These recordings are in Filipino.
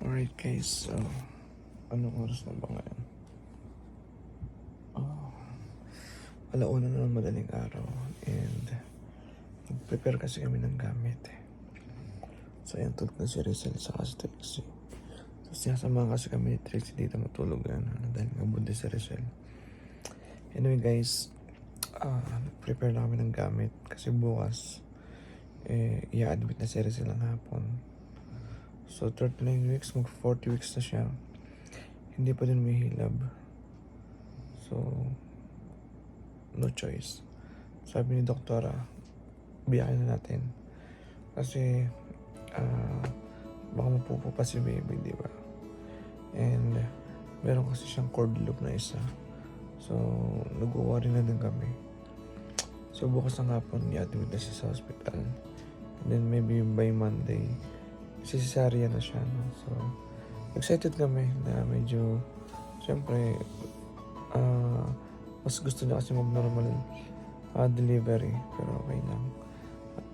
Alright guys, so anong oras na ba ngayon? Oh, alauna na ng madaling araw and nag-prepare kasi kami ng gamit. So ayan, tulog na si Rizal sa kasi Trixie. So sinasamahan kasi kami ni Trixie dito matulog dahil nabuntis si Rizal. Anyway guys, prepare na kami ng gamit kasi bukas i-admit na si Rizal ng hapon. So 39 weeks, mag 40 weeks na siya. Hindi pa din may hilab. So no choice. Sabi ni doktora, biyakin na natin. Kasi baka mapupo pa si baby, di ba? And meron kasi siyang cord loop na isa. So nag-worry na din kami. So bukas ng hapon, i-admit na siya sa hospital. And then maybe by Monday, cesarean na siya, no? So excited kami na medyo, syempre, mas gusto niya kasi mag-normal delivery. Pero okay lang.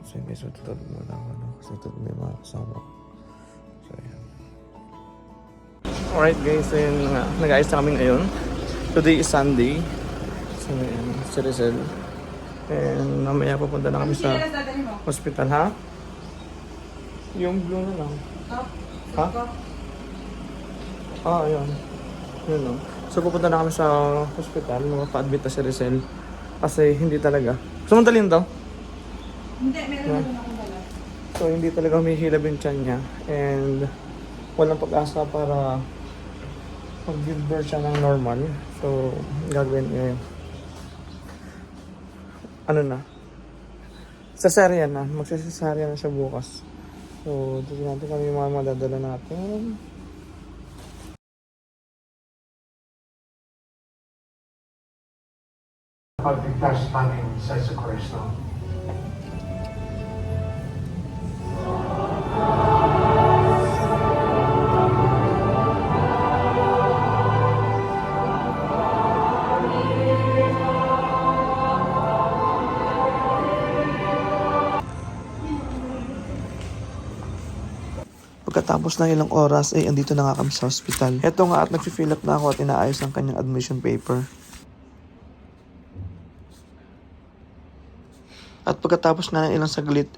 So yun guys, matutulog muna ako, no? Kasi tutulog na yung mga kasama ko. So yan. Alright guys, so yun nga, nag-ayos na kami ngayon. Today is Sunday. So yun, si Rizal. And mamaya pupunta na kami sa hospital, ha? Yung blue na lang. Ha? Ayun. Yun lang. So pupunta na kami sa hospital. Mapa-admit na si Rizal. Kasi hindi talaga. Sumuntalin daw? Hindi, meron na akong dala. So hindi talaga humihilab yung tiyan niya. And walang pag-asa para mag-give birth siya ng normal. So gagawin niya yun. Ano na? Cesarean na. Magsa-cesarean na siya bukas. So dito natin kami yung mga madadala natin. Pagpigtas namin sa Kristo. Pagkatapos ng ilang oras ay andito na nga kami sa hospital. Heto nga at nag-fill up na ako at inaayos ang kanyang admission paper. At pagkatapos nga ng ilang saglit,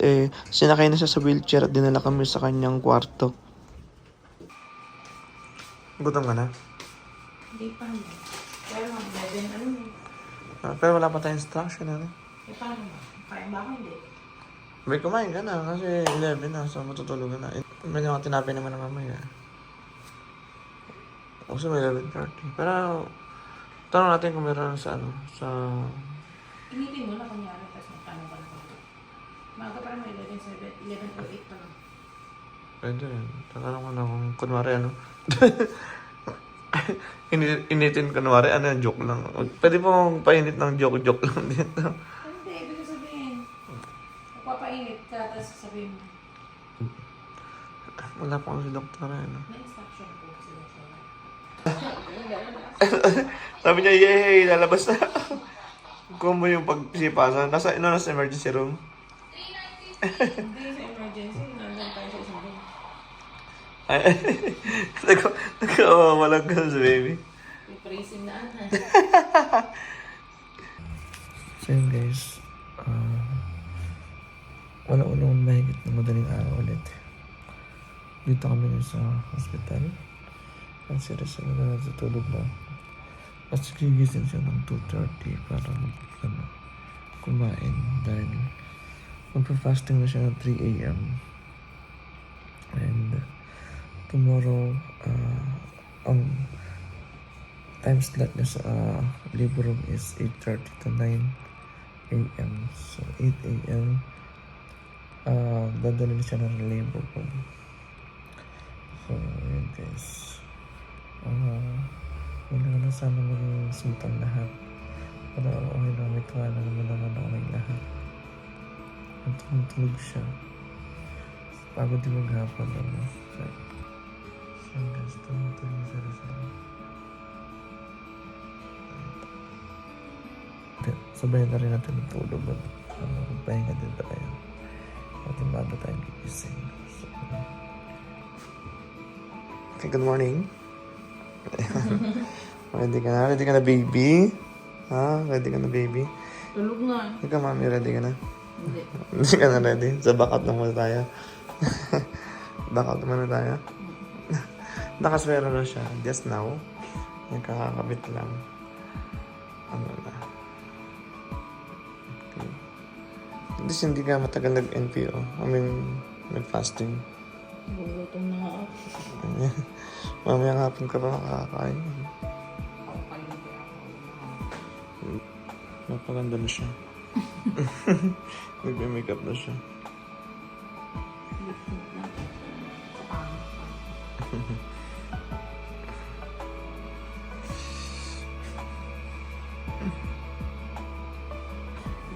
sinakay na siya sa wheelchair at dinala kami sa kanyang kwarto. Gutom ka na? Hindi pa mo. Pero mag-11, ano mo? Pero wala pa tayong instruction, ano? Paano mo? Kaya ba ako hindi? May kumain ka na kasi 11 na, so matutulog na. May mga tinapin naman ng mamaya. Kasi may 11:30. Pero, tanong natin kung meron sa sa... Initin mo na kunyari, tapos magtanong ka na kung maaga pa naman 11 to 8 pa lang. Pwede rin. Tatanong ko na kung kunwari initin kunwari, joke lang. Pwede pong painit ng joke lang dito. Hindi, ibig ko sabihin. Magpapainit ka, tapos sabihin mo. Wala pa kasi doktora, May instruction po kasi doktora. Sabi niya, yay, lalabas na. Kung mo yung pagsipasan, nasa emergency room. Hindi sa emergency, nandun tayo sa isang room. Nagkawalag ka sa baby. May praising na ana. So yun guys, wala unang mahigit na madaling araw ulit. Dito kami sa hospital. Ang serious na natutulog na. At gigising siya ng 2:30 para kumain dahil magpa-fasting na siya ng 3 a.m. And tomorrow, ang time slot niya sa labor room is 8:30 to 9 a.m. So 8 a.m. Dadalhin siya ng labor room. So yun guys, wala na sana maging sumtang lahat. Pero okay lang, may tuwa na naman okay lahat. At tulog siya. Pagod din maghapon naman. So guys, tulog siya rin. Sabayan na rin natin tulog at magpahinga din tayo. At bago tayo gigising. So, Okay, good morning. Ready ka na? Ready ka na, baby? Ha? Ready ka na, baby? Tulog na. Ikaw, mami, ready ka na? Hindi. Hindi ka na ready? Sa backup na muna tayo. Backup na muna tayo. Nakaswera na siya. Just now. Yung kakakabit lang. Ano na. Okay. At least hindi ka matagal nag-NPO. I mean, nag-fasting. Gugutom na nga ako. Mamaya hapon ka pa makakain. Ako kayo kaya ako. Napaganda na siya. Nagme-makeup na siya. Lip-tint na. Sa pangit pa.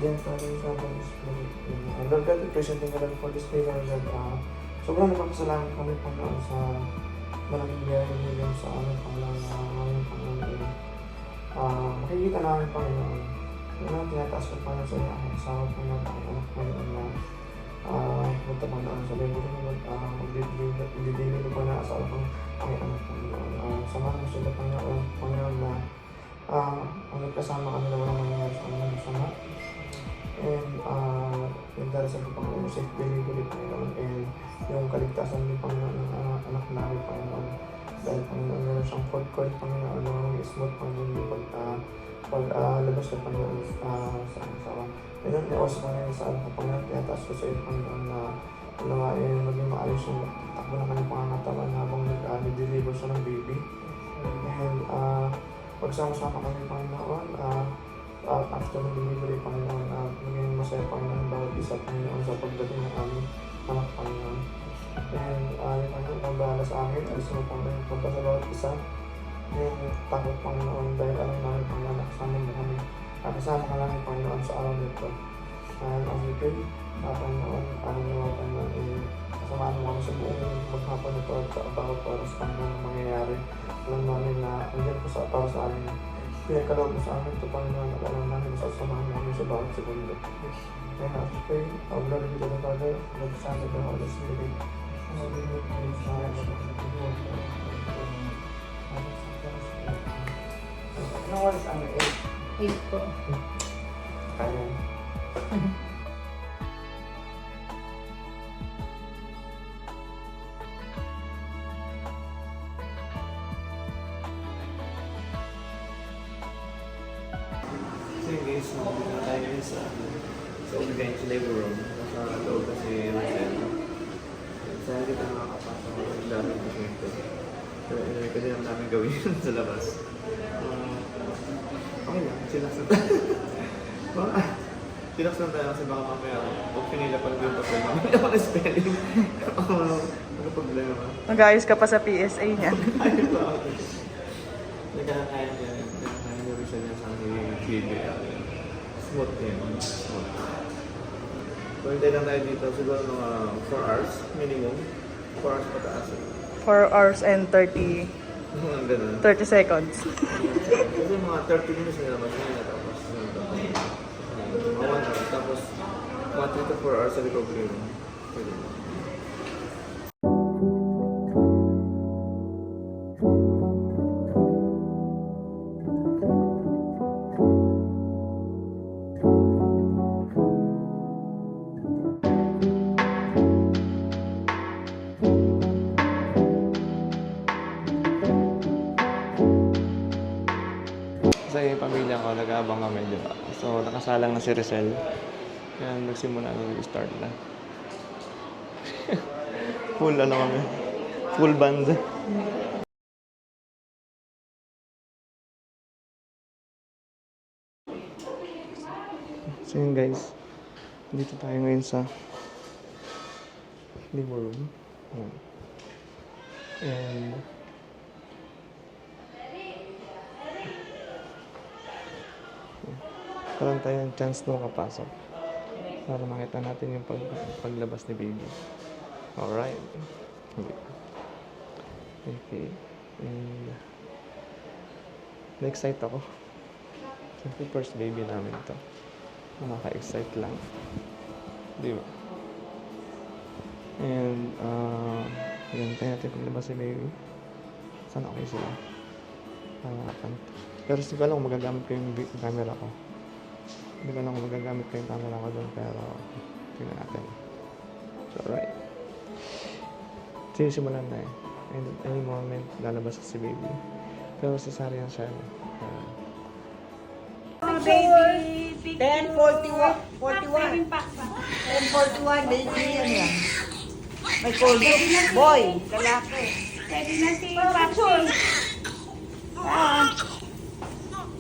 Then, para sa ating display. Lord God, we present in the Lord for this day, Lord God. Sobrang nagpapasalamat kami, Panginoon, sa malaking biyaya niyo sa amin, Panginoon, na ngayon, Panginoon. Makikita namin, Panginoon. Panginoon, tinataas ko, Panginoon, sa inyo, ang asawa, Panginoon, ang anak, Panginoon, na punta, Panginoon, sa Bible, magdidili ko pa na asawa kong ang anak, Panginoon. Samahan mo sila, Panginoon, na ang nagkasama kami na walang mangyayari sa kanila masama. And yung darasan ko Panginoon, safe delivery Panginoon, and yung kaligtasan din Panginoon ng anak namin Panginoon. Dahil Panginoon, meron siyang food court Panginoon, yung smooth Panginoon yung labas na Panginoon sa asawa. Panginoon, iwas Panginoon sa alam ko Panginoon, kaya taas ko sa iyo Panginoon na maging maayos yung takbo ng kanyang pangangatawan habang nag-deliver siya ng baby. And pagsama-sama kami Panginoon, after ng delivery, Panginoon, maging masaya, Panginoon, bawat isa, Panginoon, sa pagdating ng aming anak, Panginoon. And, yung Panginoon, ang bahala sa amin, alis mo, Panginoon, punta sa bawat isa, yung takot, Panginoon, dahil alam namin, Panginoon, nakasama mo kami. Nakasama ka namin, Panginoon, sa araw nito. And, as we pray, Panginoon, Panginoon, kasamaan mo kami sa buong maghapon nito at sa bawat oras, Panginoon, ang mangyayari. Alam namin na, andyan po para sa amin. Kaya kalawag mo sa amin ito, Panginoon, at alam namin na sasamahan mo kami sa bawat segundo. And as we pray, our glory be to the Father, and the Son, and the Holy Spirit. And we will pray sa Anong oras ang 8? 8 po. Kaya. So guys, nandito na tayo ngayon sa Organ's labor room. Nasa loob kasi Rosel. Sa hindi tayo makakapasok ang daming pasyente. Pero anyway, kasi lang namin gawin sa labas. Okay lang, chillax na tayo. Chillax na tayo kasi baka mamaya pag pinila pag yung papel, mamaya ako na spelling. Ano problema? Mag-ayos ka pa sa PSA niya. Ayun ba ako? Nagkakaya niya. Nagkakaya niya rin siya sa aking smooth yan. Smooth. So, hintay lang tayo dito. Siguro mga 4 hours minimum. 4 hours pataas. 4 hours and 30 Ganun. seconds. Kasi mga 30 minutes na naman yun. Tapos, mga 1 hour. Tapos, mga 3 to 4 hours sa recovery room. Pwede mo. Sa yung pamilya ko, nag-aabang kami, di ba? So, nakasalang na si Rizal. Kaya nagsimula na nag-start na. Full ano kami. Full band. So yun guys. Dito tayo ngayon sa living room. And karoon tayo ng chance na makapasok para makita natin yung paglabas ni baby. Alright. Okay. And na-excite ako. Siyempre first baby namin ito. Nakaka-excite lang. Di ba? And yan tayo natin paglabas ni baby. sana okay sila. Pangalapan. Pero hindi ko alam kung magagamit ko yung camera ko. Hindi ko alam kung magagamit ko yung camera ko doon, pero tingnan natin. So, alright. Sinisimulan na eh. And any moment, lalabas si baby. Pero si Sarian siya. Baby, 10:41. 10:41, baby yan yan. May cold boy, lalaki. Pwede na si Paxi.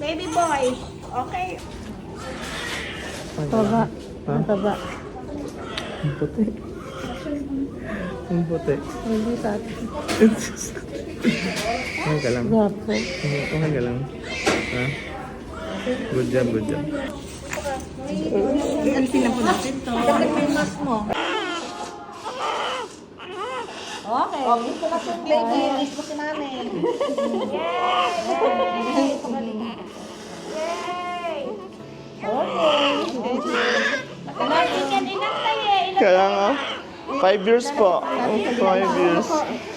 Baby boy. Okay. Taba. Ha? Taba. Ang puti. Ang puti. Hindi sa Okay ka lang. Gwapo. Okay ka lang. Ha? Good job, good job. Alisin na po natin to. Dapat may mask mo. Okay. Dito na po baby. Inis mo si nanay. Kaya nga. 5 years po. 5 years.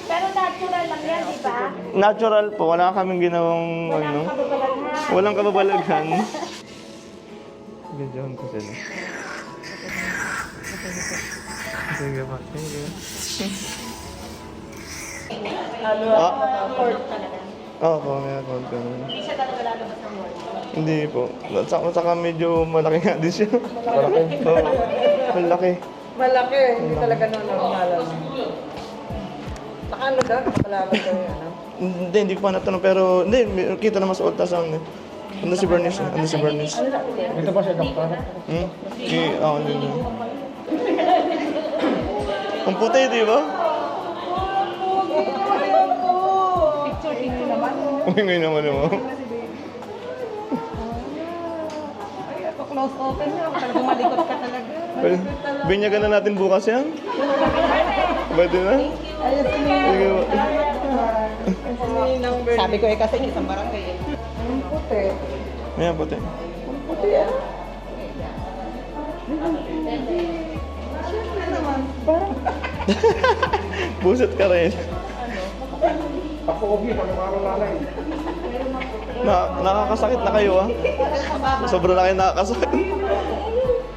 Pero natural lang yan, di ba? Natural po. Wala kaming ginawang ano. Walang kababalaghan. Videohan ko sila. Sige pa. Sige. Oo, may account ka naman. Hindi siya talaga lalabas ng work. Hindi po. Saka medyo malaki nga din siya. Malaki? Oo. Malaki. Malaki, hindi talaga normal. Nakaano daw? Nakalaban daw yung ano? Hindi ko pa natanong pero hindi, kita naman sa ultas ang ano si Bernice? Ano si Bernice? Ito pa siya, doktor. Hindi. Ang puti, di ba? Picture naman. Ngayon naman naman. Close open niya, talagang malikot ka talaga. Binyagan na natin bukas yan. Pwede na? Sige ba? Sabi ko kasi isang barangay eh. Ang puti. Ayan, puti. Ang puti ah. Siyempre naman, parang Buset ka rin. Papogi, pag-umaro nanay. Nakakasakit na kayo ah. Sobrang na kayo nakakasakit.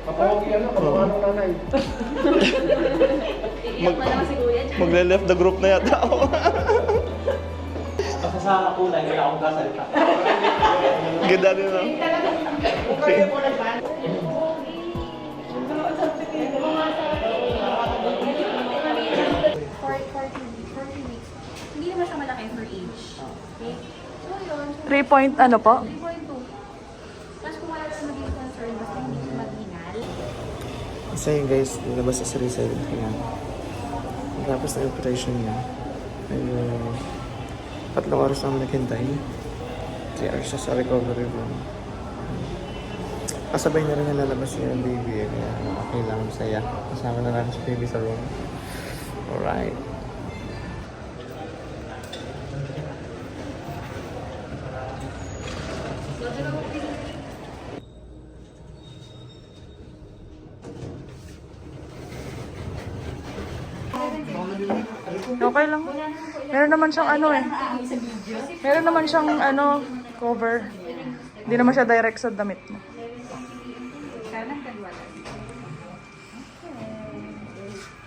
Papogi, pag-umaro nanay. Magle-left the group na yata ako. Kasi sa kulay, wala akong kasalita. Ganda din ah. Okay. For 40 weeks. Hindi naman siya malaki for age. Okay? So yun. 3 point ano po? 3.2. Tapos kung wala siya maging concern, basta hindi siya maghinal. So yun guys, nilabas sa Rizal. Ayan. Tapos na yung operation niya. Ayun. 3 oras naman naghintay. 3 hours siya sa recovery room. Kasabay na rin nalalabas yung baby. Kaya okay lang, masaya. Kasama na natin si baby sa room. Alright. Okay lang. Meron naman siyang ano eh. Meron naman siyang ano, cover. Hindi naman siya direct sa damit mo.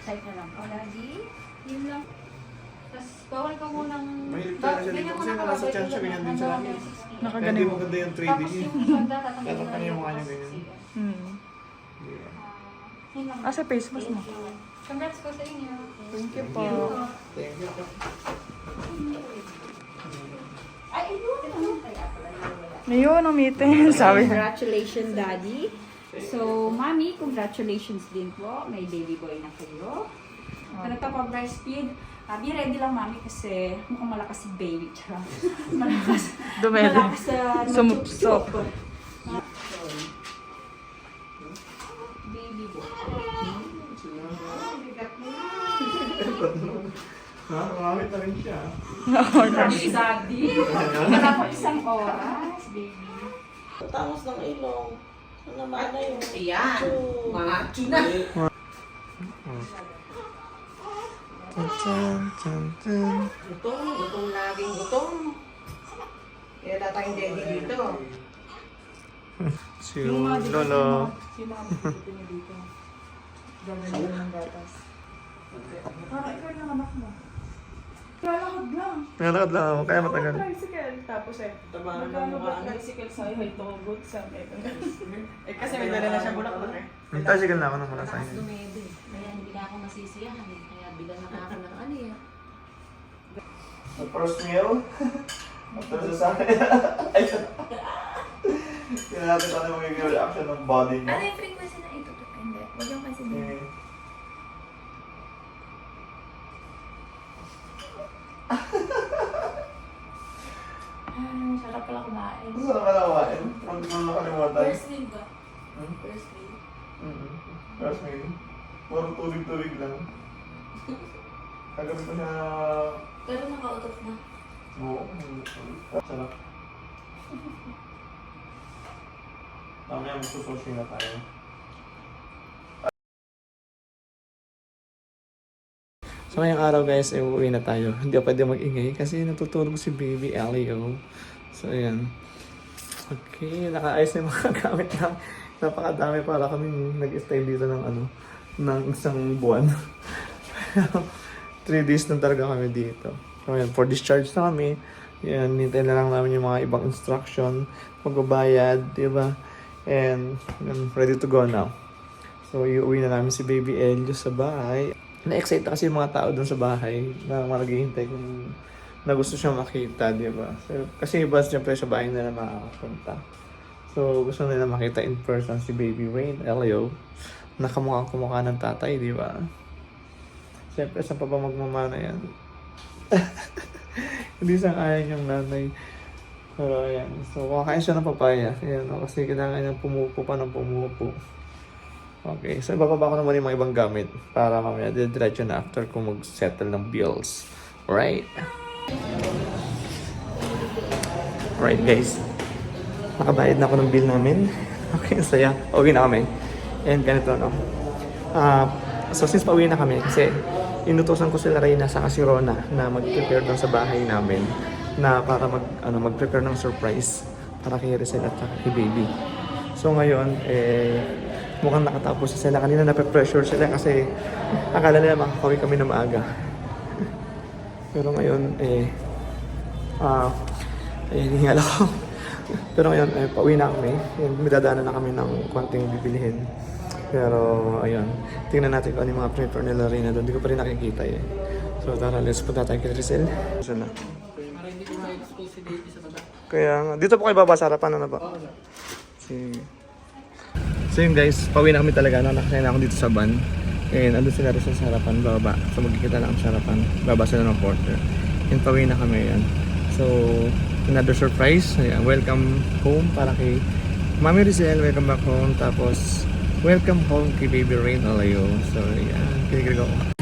Side na lang. O, Daddy. Yun lang. Tapos, bawal ka munang... Mahilig talaga siya dito kasi nasa tiyan siya, ganyan din siya lagi. Nakagaling. Hindi maganda yung 3D Tapos niya. yung sonda, tatanggalin Tatak mo niya yung mukha niya ganyan. Yun lang. Ah, sa face mask mo. Congrats po sa inyo. Thank you po. Thank you. Ay, yun. Ayun, ang meeting. Sabi niya. Congratulations, Daddy. So, Mami, congratulations din po. May baby boy na kayo. Nagpapa-breastfeed. Be ready lang, Mami, kasi mukhang malakas si baby. Charot. Malakas. Dumedi. Malakas sa Sumupsop. Baby boy. Ha? Makamit na rin siya. Grabe, Daddy. Wala pa isang oras, baby. Tangos ng ilong. Ano naman na yun? Ayan. Macho na. Tan, tan, tan. Gutong laging gutom. Kaya tatayong daddy dito. Si Lolo. Si mama dito niya dito. Gagawin ng gatas. Para ikaw yung anak mo. Lalakad lang. Nalakad lang ako, kaya matagal. Tricycle. Tapos magkano ba tricycle sa'yo? Ay, tugot sa akin. Kasi may dala na siya bulaklak eh. Tricycle na ako nung mula sa inyo. Dumede. Kaya hindi na ako masisiyahan eh. Kaya bilang na ako ng ano eh. The first meal. After sa akin. Tingnan natin kung ano magiging reaction ng body niya. Ano yung frequency na ito? Hindi. Huwag yung kasi din. Sarap pala kumain. Gusto na malawain. Huwag mo nakalimutan. First meal ba? Hmm? First meal. First meal. Puro tubig-tubig lang. Kagabi pa siya... Pero nakautot na. Oo. Sarap. Mamaya magsusushi na tayo. So ngayong araw guys, uuwi na tayo. Hindi ako pwede mag-ingay kasi natutulog si baby Elio. So ayan. Okay, nakaayos na yung mga gamit na. Napakadami para kaming nag-stay dito ng ng isang buwan. 3 days na talaga kami dito. So ayan, for discharge na kami. Yan, hintayin na lang namin yung mga ibang instruction. Magbabayad, di ba? And ready to go now. So iuwi na namin si baby Elio sa bahay. Na-excite na kasi yung mga tao doon sa bahay na maghihintay kung na gusto siya makita, di ba? So, kasi iba siyempre sa bahay nila makakapunta. So, gusto nila makita in person si Baby Rain, Elio, na kamukhang-kumukha ng tatay, di ba? Siyempre, saan pa ba magmamana yan? Hindi sang ayan yung nanay. Pero ayan, so kumakain siya ng papaya. Ayan, kasi kailangan niya pumupo pa ng pumupo. Okay, so ibababa ko naman yung mga ibang gamit para mamaya diretso na after kung mag-settle ng bills. Alright? Alright guys, nakabayad na ako ng bill namin. Okay, saya. Okay na kami. And ganito no. So since pauwi na kami, kasi inutusan ko sila Reyna sa si Rona na mag-prepare doon sa bahay namin na para mag-prepare ng surprise para kay Rizal at kay Baby. So ngayon, mukhang nakatapos sila. Kanina nape-pressure sila kasi akala nila makakauwi kami na maaga. Pero ngayon, hihingal ako. Pero ngayon, pauwi na kami. May dadaanan na kami ng konting bibilihin. Pero, ayun. Tingnan natin kung ano yung mga prepare nila rin na doon. Hindi ko pa rin nakikita eh. So, tara, let's punta tayo kay Rizal. Sana. Kaya nga. Dito po kayo baba sa harapan. Ano ba? Sige. So yun guys, pauwi na kami talaga. Nakasaya na ako dito sa van. And andun sila rin sa harapan, baba. So magkikita lang kami sa harapan. Baba sila ng porter. And pauwi na kami yan. So, another surprise. Ayan, welcome home para kay Mami Rizal. Welcome back home. Tapos, welcome home kay Baby Rain Alayo. So, ayan. Kinikilig ako.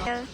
Yeah.